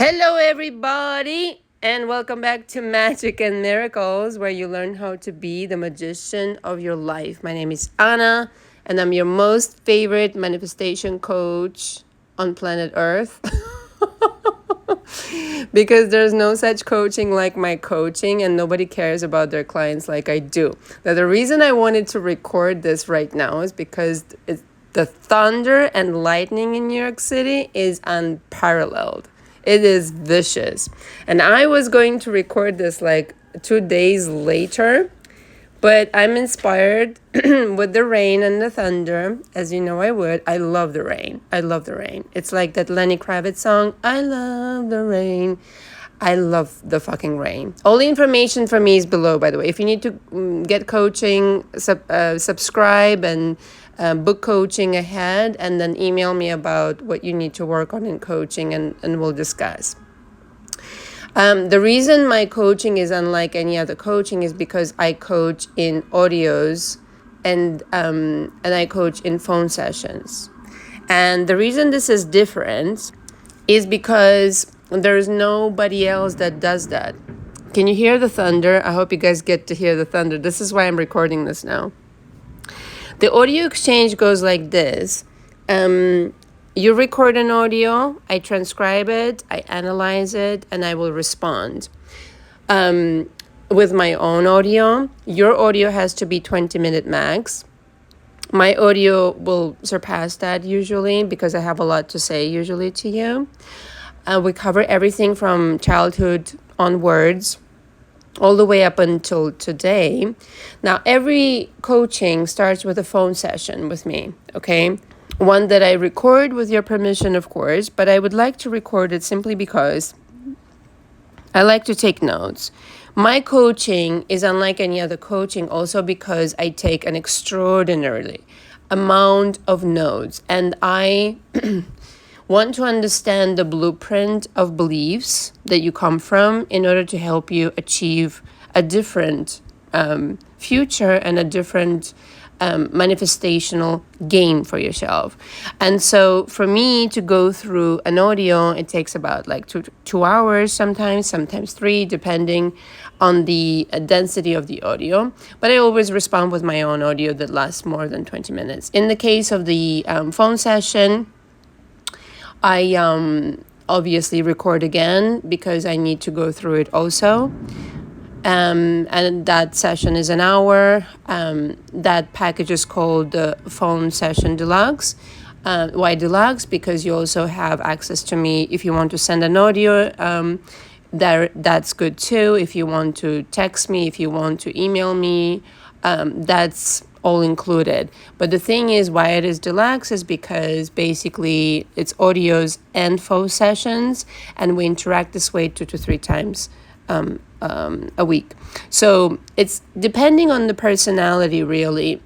Hello, everybody, and welcome back to Magic and Miracles, where you learn how to be the magician of your life. My name is Anna, and I'm your most favorite manifestation coach on planet Earth. Because there's no such coaching like my coaching, and nobody cares about their clients like I do. Now, the reason I wanted to record this right now is because the thunder and lightning in New York City is unparalleled. It is vicious. And I was going to record this like 2 days later, but I'm inspired with the rain and the thunder, as you know I would. I love the rain. I love the rain. It's like that Lenny Kravitz song, I love the rain. I love the fucking rain. All the information for me is below, by the way. If you need to get coaching, subscribe and book coaching ahead, and then email me about what you need to work on in coaching, and we'll discuss. The reason my coaching is unlike any other coaching is because I coach in audios and I coach in phone sessions. And the reason this is different is because there's nobody else that does that. Can you hear the thunder? I hope you guys get to hear the thunder. This is why I'm recording this now. The audio exchange goes like this. You record an audio, I transcribe it, I analyze it, and I will respond. With my own audio, your audio has to be 20-minute max. My audio will surpass that usually because I have a lot to say usually to you. We cover everything from childhood onwards, all the way up until today. Now, every coaching starts with a phone session with me, okay? One that I record with your permission, of course, but I would like to record it simply because I like to take notes. My coaching is unlike any other coaching also because I take an extraordinary amount of notes, and I want to understand the blueprint of beliefs that you come from in order to help you achieve a different future and a different manifestational game for yourself. And so for me to go through an audio, it takes about like two hours sometimes 3, depending on the density of the audio. But I always respond with my own audio that lasts more than 20 minutes. In the case of the phone session, I obviously record again because I need to go through it also. And that session is an hour. That package is called the Phone Session Deluxe. Why Deluxe? Because you also have access to me if you want to send an audio. That's good too. If you want to text me, if you want to email me, that's all included. But the thing is, why it is deluxe is because basically it's audios and phone sessions, and we interact this way 2 to 3 times a week. So it's depending on the personality, really.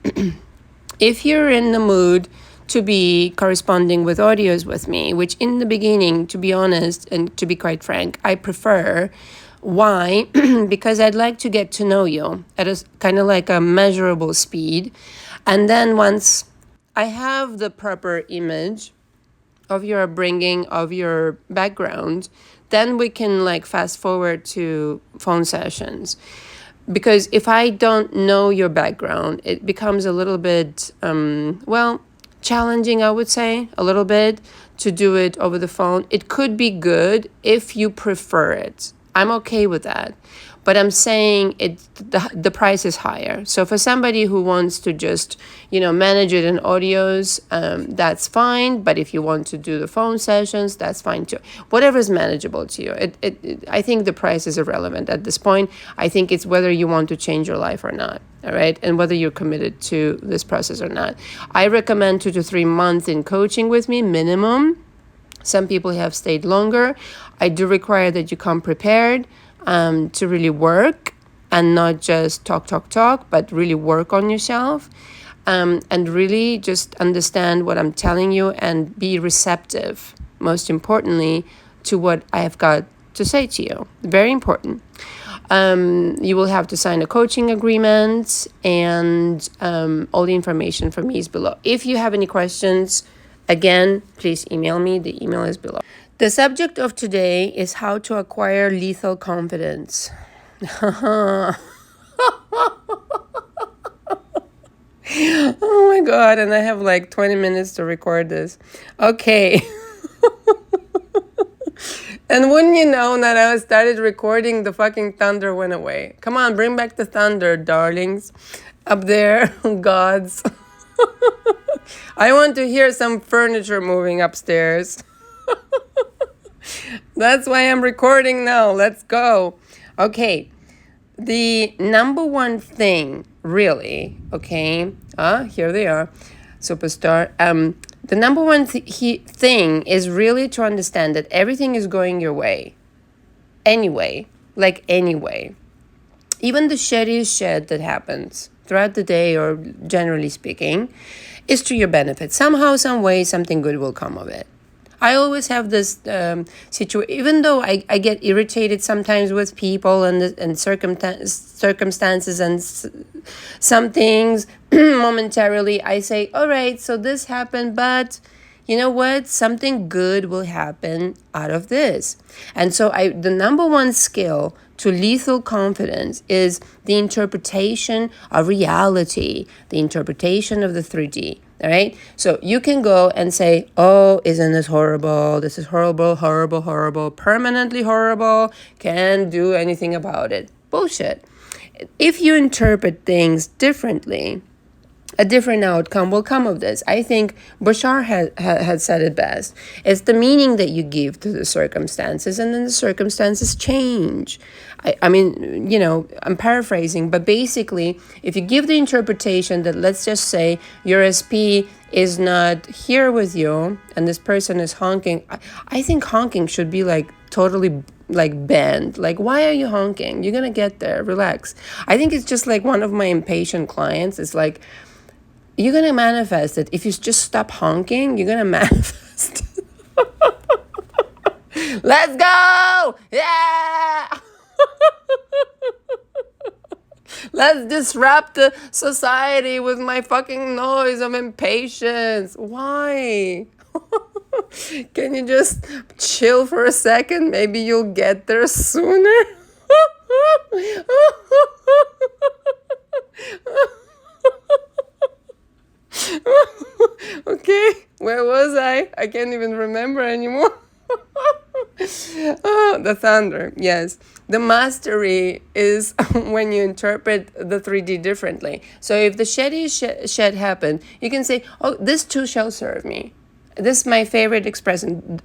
If you're in the mood to be corresponding with audios with me, which in the beginning, to be honest and to be quite frank, I prefer. Why? Because I'd like to get to know you at a kind of like a measurable speed. And then once I have the proper image of your upbringing, of your background, then we can like fast forward to phone sessions. Because if I don't know your background, it becomes a little bit, challenging, I would say, a little bit to do it over the phone. It could be good if you prefer it. I'm okay with that. But I'm saying the price is higher. So for somebody who wants to just, manage it in audios, that's fine. But if you want to do the phone sessions, that's fine too. Whatever is manageable to you. I think the price is irrelevant at this point. I think it's whether you want to change your life or not. All right. And whether you're committed to this process or not. I recommend 2 to 3 months in coaching with me, minimum. Some people have stayed longer. I do require that you come prepared to really work and not just talk, but really work on yourself and really just understand what I'm telling you and be receptive, most importantly, to what I have got to say to you. Very important. You will have to sign a coaching agreement, and all the information for me is below. If you have any questions, again, please email me. The email is below. The subject of today is how to acquire lethal confidence. Oh my God, and I have like 20 minutes to record this. Okay. And wouldn't you know that I started recording, the fucking thunder went away. Come on, bring back the thunder, darlings. Up there, gods. I want to hear some furniture moving upstairs. That's why I'm recording now. Let's go. Okay. The number one thing, really, okay, here they are, superstar. The number one thing is really to understand that everything is going your way. Anyway. Even the shittiest shit that happens throughout the day, or generally speaking, is to your benefit. Somehow, some way, something good will come of it. I always have this situation, even though I get irritated sometimes with people and circumstances and some things momentarily, I say, all right, so this happened, but you know what? Something good will happen out of this. And so the number one skill to lethal confidence is the interpretation of reality, the interpretation of the 3D. All right. So you can go and say, oh, isn't this horrible? This is horrible, horrible, horrible, permanently horrible. Can't do anything about it. Bullshit. If you interpret things differently, a different outcome will come of this. I think Bashar had said it best. It's the meaning that you give to the circumstances, and then the circumstances change. I mean, you know, I'm paraphrasing, but basically, if you give the interpretation that, let's just say, your SP is not here with you, and this person is honking, I think honking should be like totally like banned. Like, why are you honking? You're gonna get there. Relax. I think it's just like one of my impatient clients. It's like, you're going to manifest it. If you just stop honking, you're going to manifest. Let's go! Yeah! Let's disrupt the society with my fucking noise of impatience. Why? Can you just chill for a second? Maybe you'll get there sooner. Okay, where was I? I can't even remember anymore. Oh, the thunder, yes. The mastery is when you interpret the 3D differently. So if the shed happened, you can say, oh, this too shall serve me. This is my favorite expression.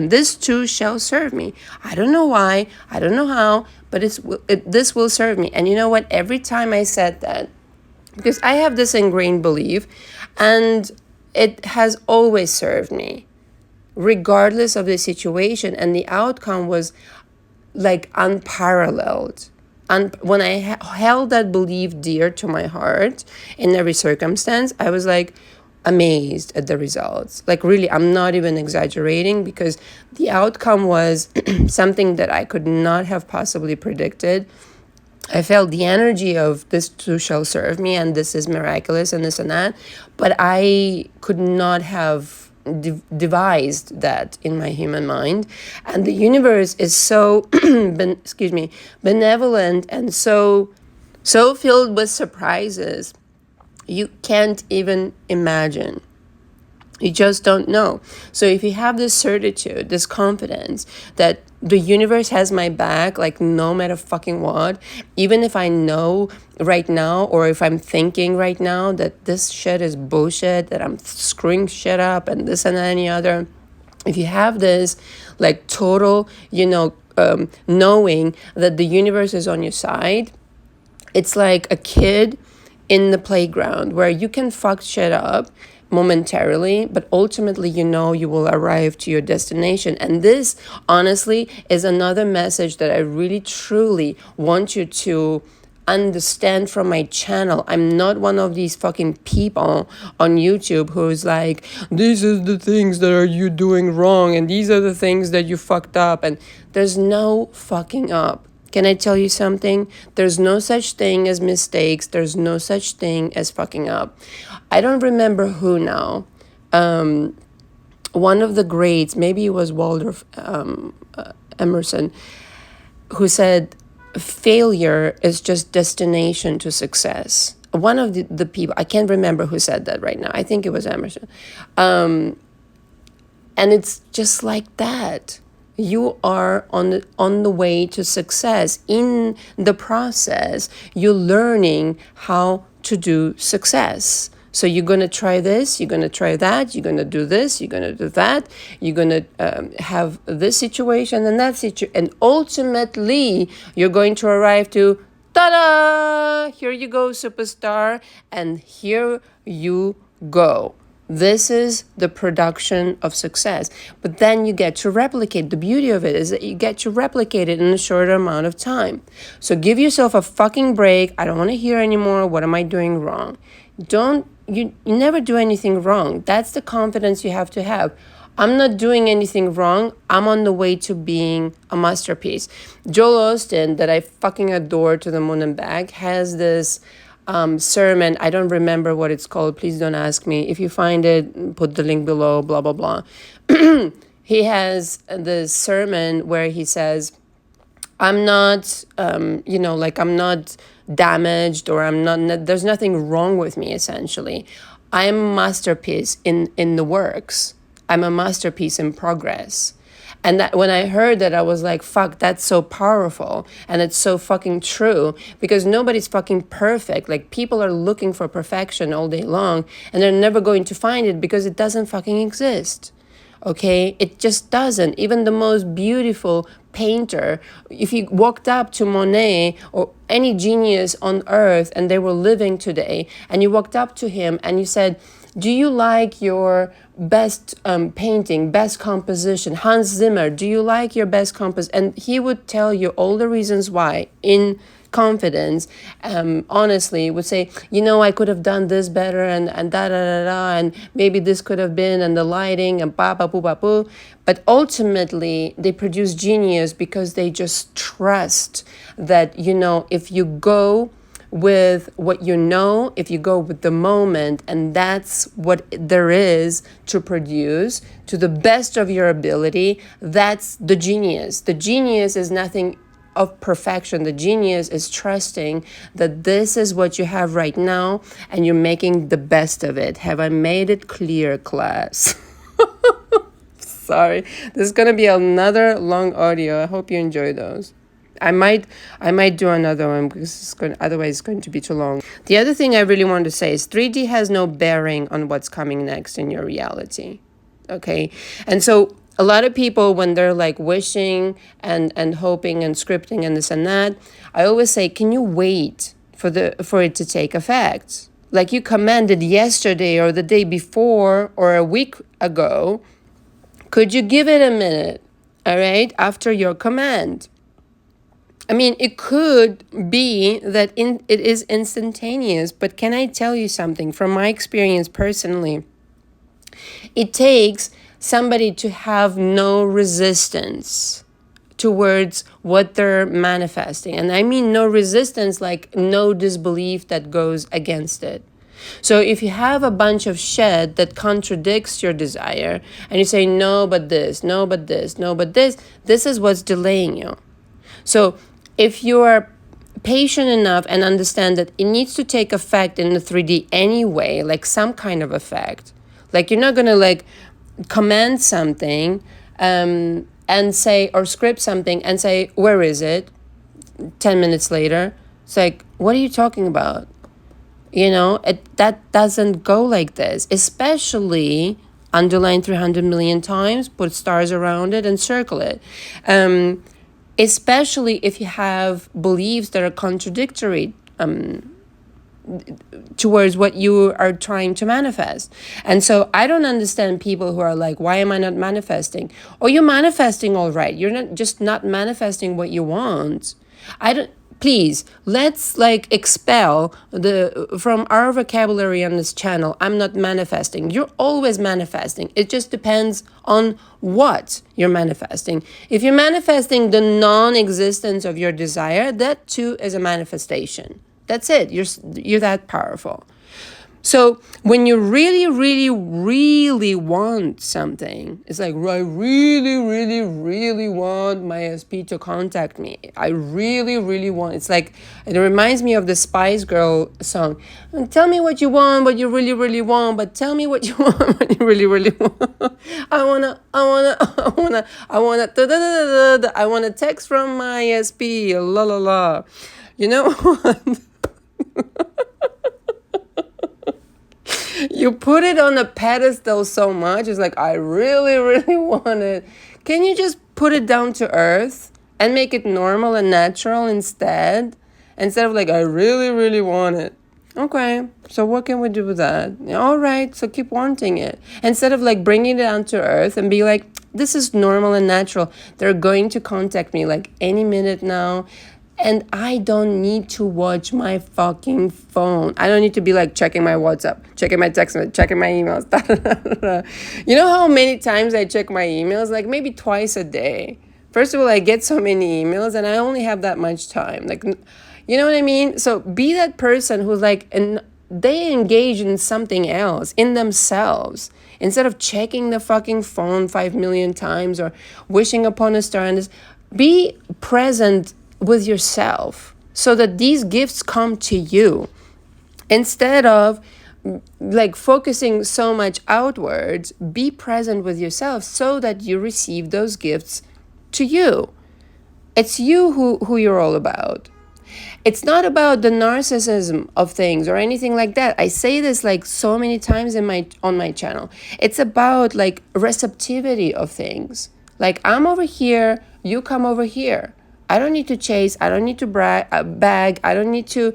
This too shall serve me. I don't know why, I don't know how, but this will serve me. And you know what? Every time I said that, because I have this ingrained belief, and it has always served me, regardless of the situation. And the outcome was like unparalleled. And when I held that belief dear to my heart in every circumstance, I was like amazed at the results. Like, really, I'm not even exaggerating, because the outcome was something that I could not have possibly predicted. I felt the energy of this too shall serve me, and this is miraculous, and this and that. But I could not have devised that in my human mind. And the universe is so, benevolent and so filled with surprises. You can't even imagine. You just don't know. So if you have this certitude, this confidence that the universe has my back, like no matter fucking what, even if I know right now, or if I'm thinking right now that this shit is bullshit, that I'm screwing shit up and this and any other, if you have this like total, knowing that the universe is on your side, it's like a kid in the playground where you can fuck shit up momentarily, but ultimately you will arrive to your destination. And this honestly is another message that I really truly want you to understand from my channel. I'm not one of these fucking people on YouTube who's like, these are the things that are you doing wrong, and these are the things that you fucked up. And there's no fucking up. Can I tell you something? There's no such thing as mistakes. There's no such thing as fucking up. I don't remember who now. one of the greats, maybe it was Waldorf Emerson, who said failure is just destination to success. One of the people, I can't remember who said that right now. I think it was Emerson. And it's just like that. You are on the way to success. In the process, you're learning how to do success. So you're going to try this, you're going to try that, you're going to do this, you're going to do that, you're going to have this situation and that situation. And ultimately, you're going to arrive to, ta-da! Here you go, superstar. And here you go. This is the production of success. But then you get to replicate. The beauty of it is that you get to replicate it in a shorter amount of time. So give yourself a fucking break. I don't want to hear anymore. What am I doing wrong? You never do anything wrong. That's the confidence you have to have. I'm not doing anything wrong. I'm on the way to being a masterpiece. Joel Osteen, that I fucking adore to the moon and back, has this sermon. I don't remember what it's called. Please don't ask me. If you find it, put the link below, blah, blah, blah. He has this sermon where he says, I'm not, I'm not damaged, or there's nothing wrong with me, essentially. I'm a masterpiece in the works. I'm a masterpiece in progress. And that when I heard that, I was like, fuck, that's so powerful. And it's so fucking true, because nobody's fucking perfect. Like, people are looking for perfection all day long, and they're never going to find it because it doesn't fucking exist. Okay? It just doesn't. Even the most beautiful painter, if you walked up to Monet or any genius on earth and they were living today, and you walked up to him and you said, do you like your best painting, best composition? Hans Zimmer, do you like your best composition? And he would tell you all the reasons why in confidence, honestly, would say, I could have done this better, and da da da da, and maybe this could have been, and the lighting, and ba ba boo ba boo. But ultimately, they produce genius because they just trust that, if you go with what if you go with the moment, and that's what there is to produce to the best of your ability, that's the genius. The genius is nothing of perfection. The genius is trusting that this is what you have right now, and you're making the best of it. Have I made it clear, class? Sorry, this is gonna be another long audio. I hope you enjoy those. I might do another one because otherwise it's going to be too long. The other thing I really want to say is 3D has no bearing on what's coming next in your reality. Okay? And so a lot of people, when they're like wishing and hoping and scripting and this and that, I always say, can you wait for it to take effect? Like, you commanded yesterday or the day before or a week ago. Could you give it a minute, all right, after your command? I mean, it could be that it is instantaneous, but can I tell you something from my experience personally? It takes somebody to have no resistance towards what they're manifesting. And I mean no resistance, like no disbelief that goes against it. So if you have a bunch of shit that contradicts your desire, and you say, no, but this, no, but this, no, but this is what's delaying you. So if you are patient enough and understand that it needs to take effect in the 3D anyway, like some kind of effect, like you're not going to like command something and say, or script something and say, where is it? 10 minutes later, it's like, what are you talking about? That doesn't go like this, especially underline 300 million times, put stars around it and circle it. Especially if you have beliefs that are contradictory towards what you are trying to manifest. And so I don't understand people who are like, why am I not manifesting? Or you're manifesting all right. You're not manifesting what you want. Please, let's like expel from our vocabulary on this channel, I'm not manifesting. You're always manifesting. It just depends on what you're manifesting. If you're manifesting the non-existence of your desire, that too is a manifestation. That's it. You're that powerful. So when you really, really, really want something, it's like, I really, really, really want my SP to contact me. I really, really want. It's like, it reminds me of the Spice Girl song. Tell me what you want, what you really, really want, but tell me what you want, what you really, really want. I wanna text from my SP, la la la. You know what? You put it on a pedestal so much. It's like, I really, really want it. Can you just put it down to earth and make it normal and natural instead? Instead of like, I really, really want it. Okay, so what can we do with that? All right, so keep wanting it. Instead of like bringing it down to earth and be like, this is normal and natural. They're going to contact me like any minute now. And I don't need to watch my fucking phone. I don't need to be like checking my WhatsApp, checking my text, checking my emails. You know how many times I check my emails? Like maybe twice a day. First of all, I get so many emails and I only have that much time. Like, you know what I mean? So be that person who's like, and they engage in something else, in themselves. Instead of checking the fucking phone 5 million times or wishing upon a star, and be present with yourself so that these gifts come to you instead of like focusing so much outwards. Be present with yourself so that you receive those gifts to you. It's you who you're all about. It's not about the narcissism of things or anything like that. I say this like so many times on my channel. It's about like receptivity of things. Like I'm over here, you come over here. I don't need to chase. I don't need to bag. I don't need to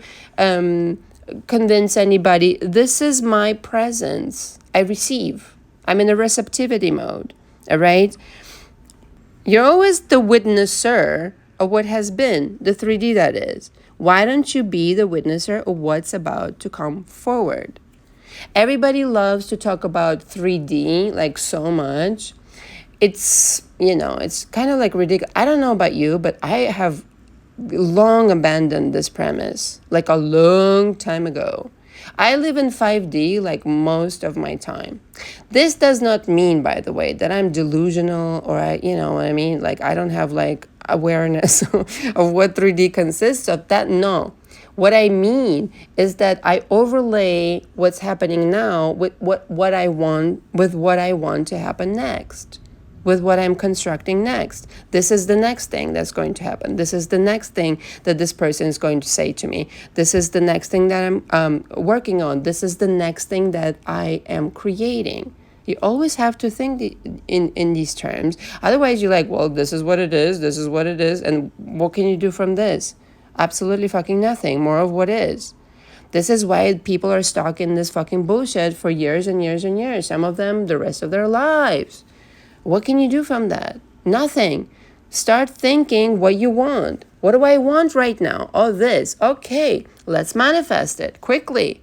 convince anybody. This is my presence. I receive. I'm in a receptivity mode. All right? You're always the witnesser of what has been, the 3D that is. Why don't you be the witnesser of what's about to come forward? Everybody loves to talk about 3D like so much. It's, it's kind of like ridiculous. I don't know about you, but I have long abandoned this premise, like a long time ago. I live in 5D like most of my time. This does not mean, by the way, that I'm delusional or you know what I mean? Like I don't have like awareness of what 3D consists of. That, no. What I mean is that I overlay what's happening now with what I want to happen next. With what I'm constructing next. This is the next thing that's going to happen. This is the next thing that this person is going to say to me. This is the next thing that I'm working on. This is the next thing that I am creating. You always have to think in these terms. Otherwise, you're like, well, this is what it is. This is what it is. And what can you do from this? Absolutely fucking nothing. More of what is. This is why people are stuck in this fucking bullshit for years and years and years. Some of them, the rest of their lives. What can you do from that? Nothing. Start thinking what you want. What do I want right now? Oh, this. Okay, let's manifest it quickly.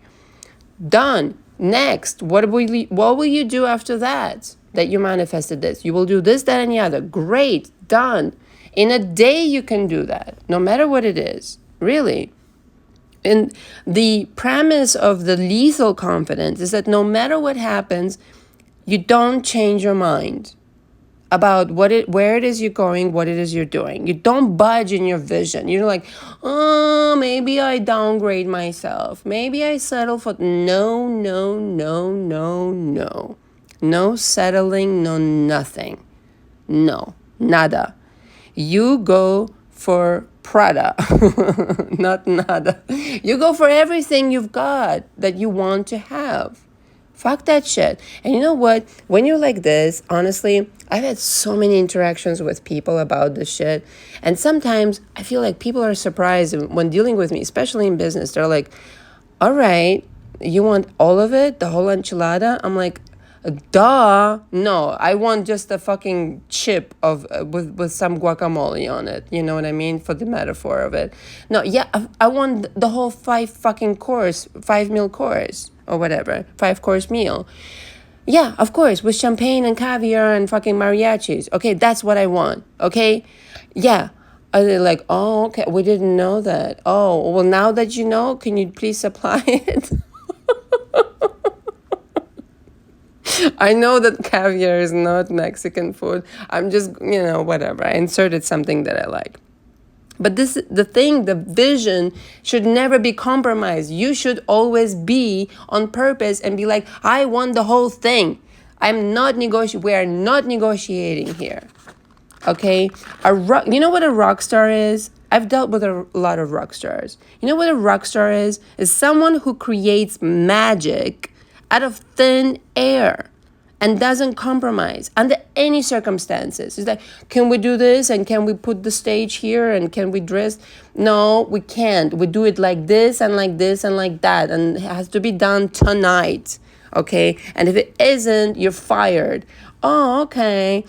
Done. Next. What will you do after that you manifested this? You will do this, that, and the other. Great. Done. In a day you can do that, no matter what it is. Really. And the premise of the lethal confidence is that no matter what happens, you don't change your mind about where it is you're going, what it is you're doing. You don't budge in your vision. You're like, oh, maybe I downgrade myself. Maybe I settle for... No. No settling, no nothing. No, nada. You go for Prada, not nada. You go for everything you've got that you want to have. Fuck that shit. And you know what? When you're like this, honestly, I've had so many interactions with people about this shit. And sometimes I feel like people are surprised when dealing with me, especially in business. They're like, all right, you want all of it? The whole enchilada? I'm like, duh. No, I want just a fucking chip of with some guacamole on it. You know what I mean? For the metaphor of it. No, yeah, I want the whole 5 meal course. Or whatever, 5-course meal. Yeah, of course, with champagne and caviar and fucking mariachis. Okay, that's what I want, okay? Yeah. Are they like, oh, okay, we didn't know that. Oh, well, now that you know, can you please supply it? I know that caviar is not Mexican food. I'm just, whatever. I inserted something that I like. But the vision should never be compromised. You should always be on purpose and be like, I want the whole thing. We are not negotiating here. Okay? You know what a rock star is? I've dealt with a lot of rock stars. You know what a rock star is? Is someone who creates magic out of thin air and doesn't compromise under any circumstances. It's like, can we do this? And can we put the stage here? And can we dress? No, we can't. We do it like this and like this and like that. And it has to be done tonight. Okay? And if it isn't, you're fired. Oh, okay.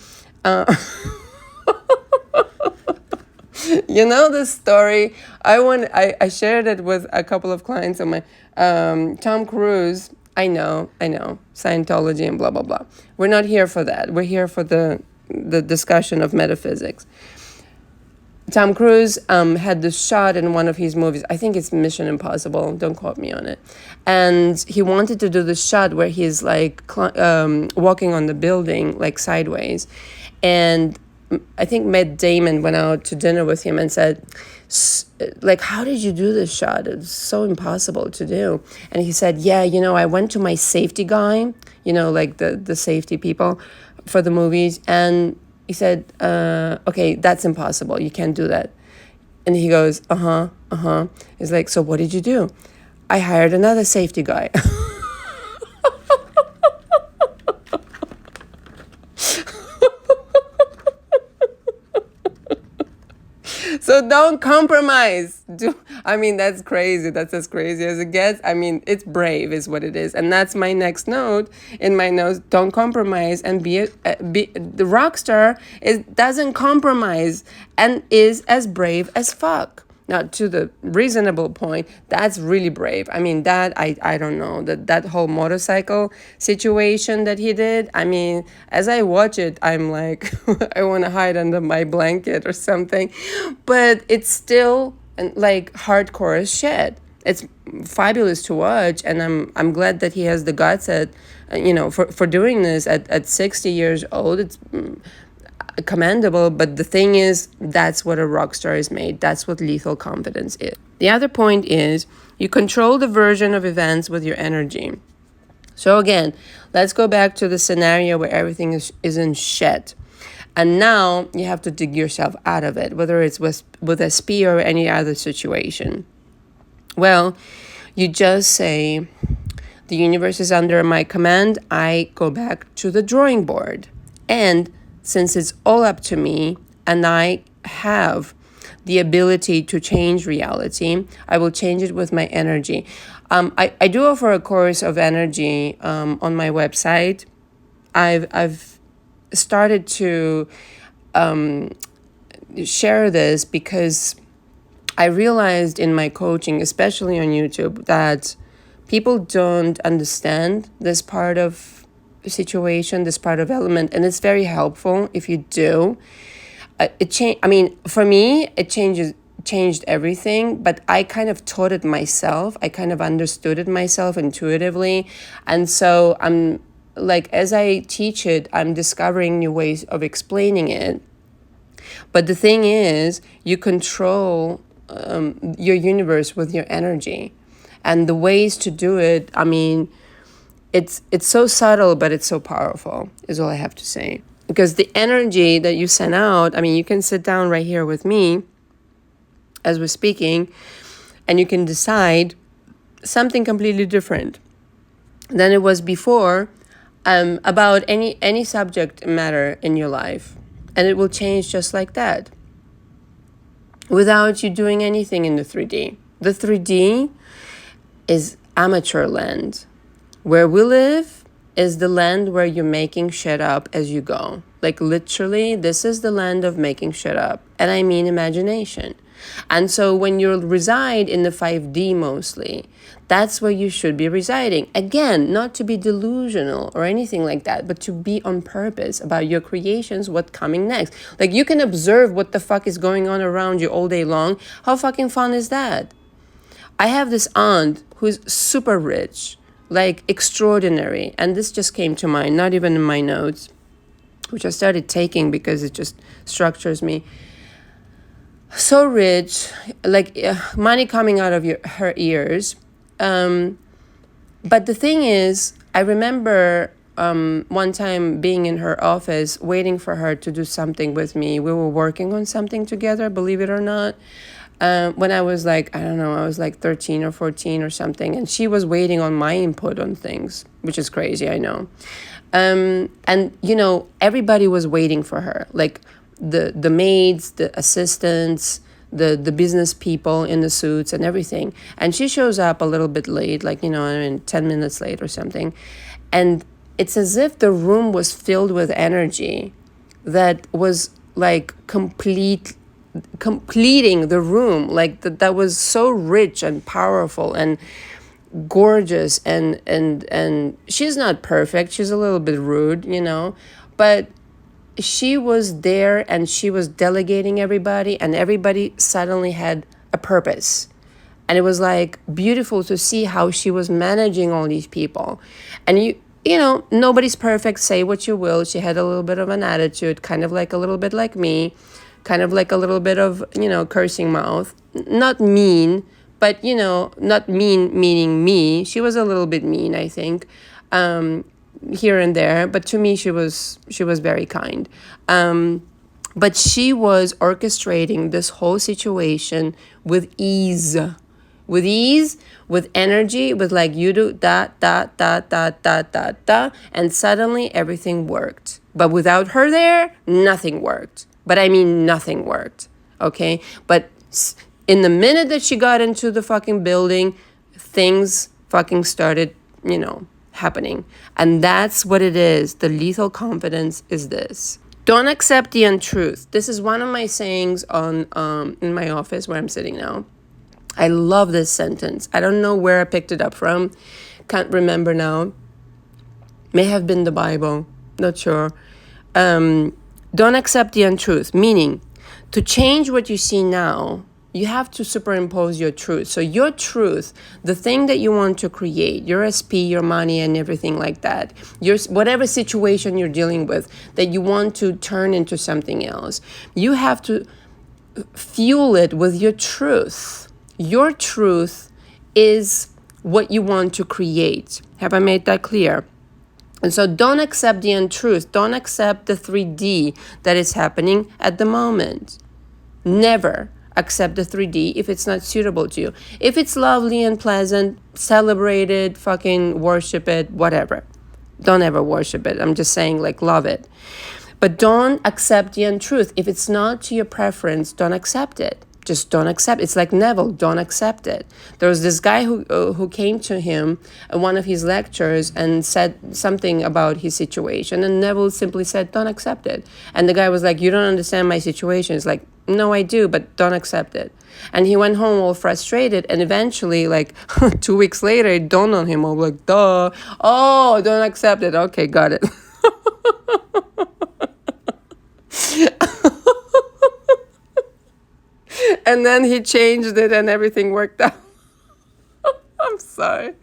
You know the story? I shared it with a couple of clients of my Tom Cruise. I know, Scientology and blah, blah, blah. We're not here for that. We're here for the discussion of metaphysics. Tom Cruise had this shot in one of his movies. I think it's Mission Impossible. Don't quote me on it. And he wanted to do the shot where he's like walking on the building, like sideways. And I think Matt Damon went out to dinner with him and said, like, how did you do this shot? It's so impossible to do. And he said, yeah, I went to my safety guy, like the safety people for the movies. And he said, okay, that's impossible. You can't do that. And he goes, He's like, so what did you do? I hired another safety guy. So don't compromise. That's crazy. That's as crazy as it gets. It's brave is what it is. And that's my next note in my notes. Don't compromise and be the rock star doesn't compromise and is as brave as fuck. Now, to the reasonable point, that's really brave. That, I don't know, that whole motorcycle situation that he did, as I watch it, I'm like, I want to hide under my blanket or something. But it's still, like, hardcore as shit. It's fabulous to watch, and I'm glad that he has the guts for doing this at 60 years old. It's commendable, but the thing is, that's what a rock star is made. That's what lethal confidence is. The other point is you control the version of events with your energy. So again, let's go back to the scenario where everything is in shit. And now you have to dig yourself out of it, whether it's with SP or any other situation. Well, you just say, the universe is under my command. I go back to the drawing board. And since it's all up to me and I have the ability to change reality, I will change it with my energy. I do offer a course of energy on my website. I've started to share this because I realized in my coaching, especially on YouTube, that people don't understand this part of situation, this part of element, and it's very helpful if you do. For me, it changed everything, but I kind of taught it myself. I kind of understood it myself intuitively, and so I'm like, as I teach it, I'm discovering new ways of explaining it. But the thing is, you control your universe with your energy, and the ways to do it, it's so subtle, but it's so powerful, is all I have to say. Because the energy that you send out, you can sit down right here with me as we're speaking, and you can decide something completely different than it was before about any subject matter in your life. And it will change just like that, without you doing anything in the 3D. The 3D is amateur land. Where we live is the land where you're making shit up as you go. Like, literally, this is the land of making shit up. And I mean imagination. And so when you reside in the 5D mostly, that's where you should be residing. Again, not to be delusional or anything like that, but to be on purpose about your creations, what's coming next. Like, you can observe what the fuck is going on around you all day long. How fucking fun is that? I have this aunt who's super rich. like extraordinary. And this just came to mind, not even in my notes, which I started taking because it just structures me. So rich, like money coming out of her ears. But the thing is, I remember one time being in her office, waiting for her to do something with me. We were working on something together, believe it or not. When I was like, I don't know, I was like 13 or 14 or something. And she was waiting on my input on things, which is crazy, I know. And, everybody was waiting for her. Like the maids, the assistants, the business people in the suits and everything. And she shows up a little bit late, 10 minutes late or something. And it's as if the room was filled with energy that was like completing the room, like that was so rich and powerful and gorgeous. And she's not perfect. She's a little bit rude, but she was there and she was delegating everybody, and everybody suddenly had a purpose. And it was like beautiful to see how she was managing all these people. And nobody's perfect, say what you will. She had a little bit of an attitude, kind of like a little bit like me, kind of like a little bit of, cursing mouth. Not mean, but, not mean meaning me. She was a little bit mean, I think. Here and there, but to me she was very kind. But she was orchestrating this whole situation with ease, with energy, with like, you do that, and suddenly everything worked. But without her there, nothing worked. But I mean, nothing worked. Okay, but in the minute that she got into the fucking building, things fucking started, happening. And that's what it is. The lethal confidence is this. Don't accept the untruth. This is one of my sayings on in my office where I'm sitting now. I love this sentence. I don't know where I picked it up from. Can't remember now. May have been the Bible. Not sure. Don't accept the untruth. Meaning, to change what you see now, you have to superimpose your truth. So your truth, the thing that you want to create, your SP, your money, and everything like that, whatever situation you're dealing with that you want to turn into something else, you have to fuel it with your truth. Your truth is what you want to create. Have I made that clear? And so don't accept the untruth. Don't accept the 3D that is happening at the moment. Never accept the 3D if it's not suitable to you. If it's lovely and pleasant, celebrate it, fucking worship it, whatever. Don't ever worship it. I'm just saying, like, love it. But don't accept the untruth. If it's not to your preference, don't accept it. Just don't accept. It's like Neville, don't accept it. There was this guy who came to him at one of his lectures and said something about his situation. And Neville simply said, don't accept it. And the guy was like, you don't understand my situation. It's like, no, I do, but don't accept it. And he went home all frustrated. And eventually, like 2 weeks later, it dawned on him. I was like, duh. Oh, don't accept it. Okay, got it. And then he changed it and everything worked out. I'm sorry.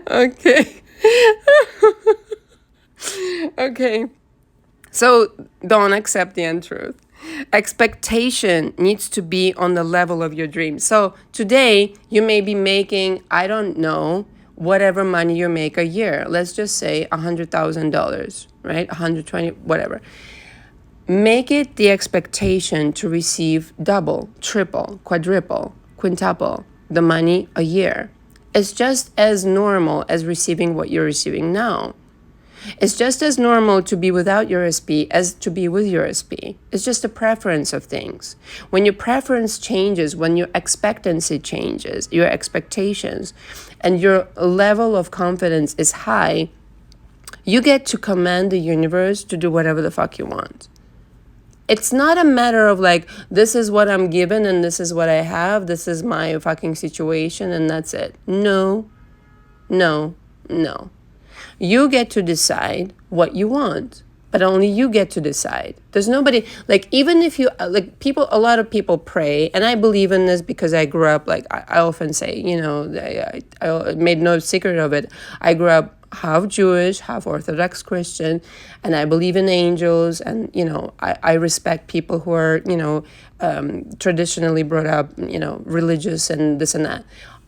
Okay. Okay. So don't accept the untruth. Expectation needs to be on the level of your dreams. So today you may be making, I don't know, whatever money you make a year. Let's just say $100,000, right? 120, whatever. Make it the expectation to receive double, triple, quadruple, quintuple the money a year. It's just as normal as receiving what you're receiving now. It's just as normal to be without your SP as to be with your SP. It's just a preference of things. When your preference changes, when your expectancy changes, your expectations, and your level of confidence is high, you get to command the universe to do whatever the fuck you want. It's not a matter of like, this is what I'm given and this is what I have. This is my fucking situation and that's it. No, no, no. You get to decide what you want. but only you get to decide. There's nobody, like, even if you, like, people, a lot of people pray, and I believe in this because I grew up, like, I often say, you know, I made no secret of it. I grew up half Jewish, half Orthodox Christian, and I believe in angels, and, you know, I respect people who are, you know, traditionally brought up, you know, religious and this and that.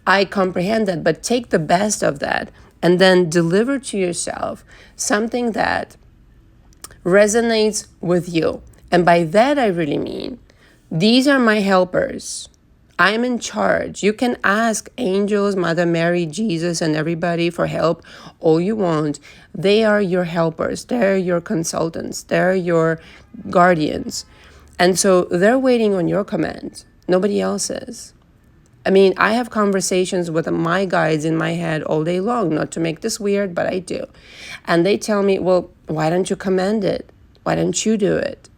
I comprehend that, but take the best of that and then deliver to yourself something that resonates with you. And by that, I really mean, these are my helpers. I'm in charge. You can ask angels, Mother Mary, Jesus, and everybody for help all you want. They are your helpers. They're your consultants. They're your guardians. And so they're waiting on your command. Nobody else is. I mean, I have conversations with my guides in my head all day long, not to make this weird, but I do. And they tell me, well, why don't you command it? Why don't you do it?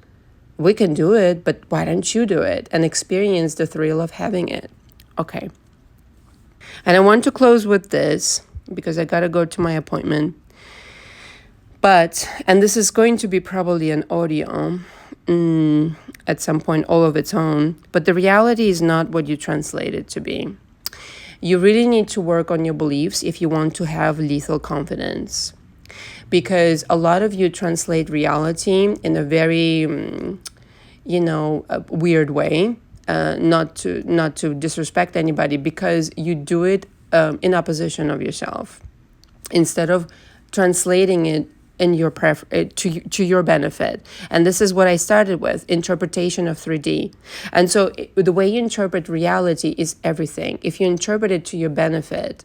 We can do it, but why don't you do it and experience the thrill of having it? Okay. And I want to close with this because I got to go to my appointment. But, and this is going to be probably an audio at some point all of its own, but the reality is not what you translate it to be. You really need to work on your beliefs if you want to have lethal confidence, because a lot of you translate reality in a very, a weird way, not to disrespect anybody, because you do it in opposition of yourself instead of translating it in your to your benefit. And this is what I started with, interpretation of 3D. And so the way you interpret reality is everything. If you interpret it to your benefit,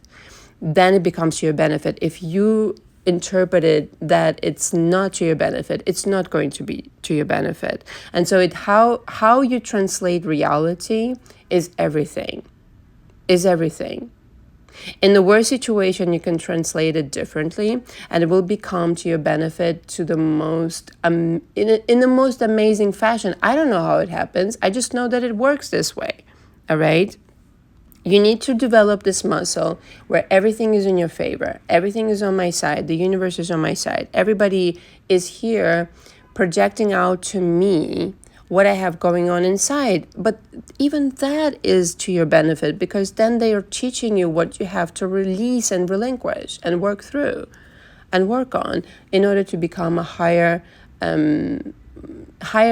then it becomes to your benefit. If you interpret it that it's not to your benefit, it's not going to be to your benefit. And so how you translate reality is everything. In the worst situation, you can translate it differently, and it will become to your benefit to the most in the most amazing fashion. I don't know how it happens. I just know that it works this way. All right? You need to develop this muscle where everything is in your favor. Everything is on my side. The universe is on my side. Everybody is here projecting out to me what I have going on inside. But even that is to your benefit, because then they are teaching you what you have to release and relinquish and work through and work on in order to become a higher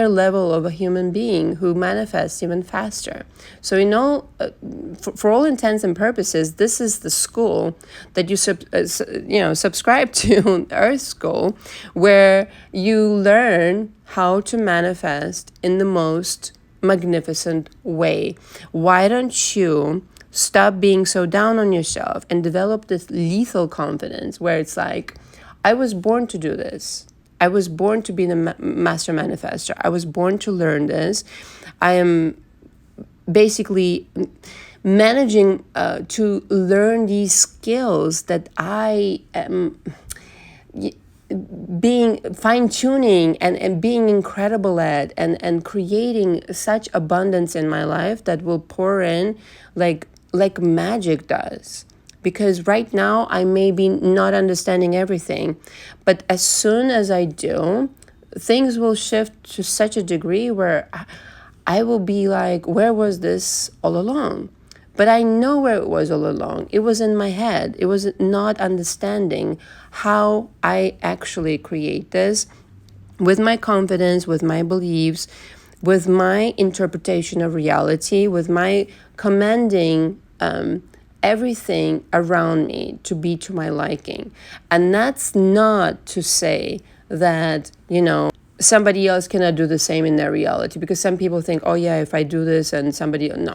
level of a human being who manifests even faster. So for all intents and purposes, this is the school that you subscribe to, Earth School, where you learn how to manifest in the most magnificent way. Why don't you stop being so down on yourself and develop this lethal confidence where it's like, I was born to do this. I was born to be the master manifestor. I was born to learn this. I am basically managing to learn these skills that I am being fine-tuning and being incredible at and creating such abundance in my life that will pour in like magic does. Because right now I may be not understanding everything, but as soon as I do, things will shift to such a degree where I will be like, where was this all along? But I know where it was all along. It was in my head. It was not understanding how I actually create this with my confidence, with my beliefs, with my interpretation of reality, with my commanding everything around me to be to my liking. And that's not to say that, somebody else cannot do the same in their reality, because some people think, oh yeah, if I do this and no.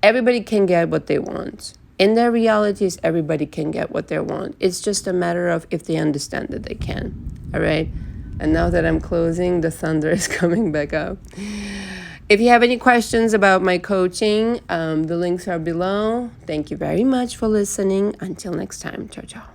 Everybody can get what they want. In their realities, everybody can get what they want. It's just a matter of if they understand that they can. All right? And now that I'm closing, the thunder is coming back up. If you have any questions about my coaching, the links are below. Thank you very much for listening. Until next time. Ciao, ciao.